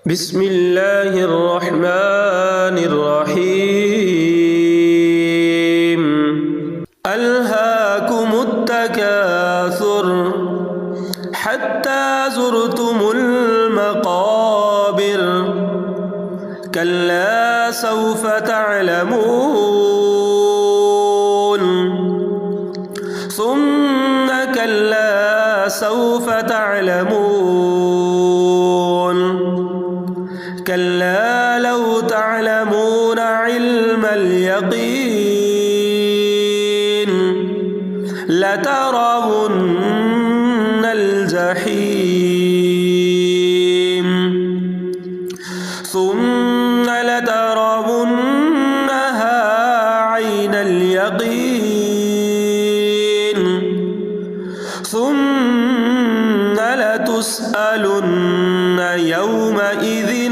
بسم الله الرحمن الرحيم ألهاكم التكاثر حتى زرتم المقابر كلا سوف تعلمون ثم كلا سوف تعلمون كلا لو تعلمون علم اليقين لترون الجحيم ثم لترونها عين اليقين ثم لتسألن يومئذ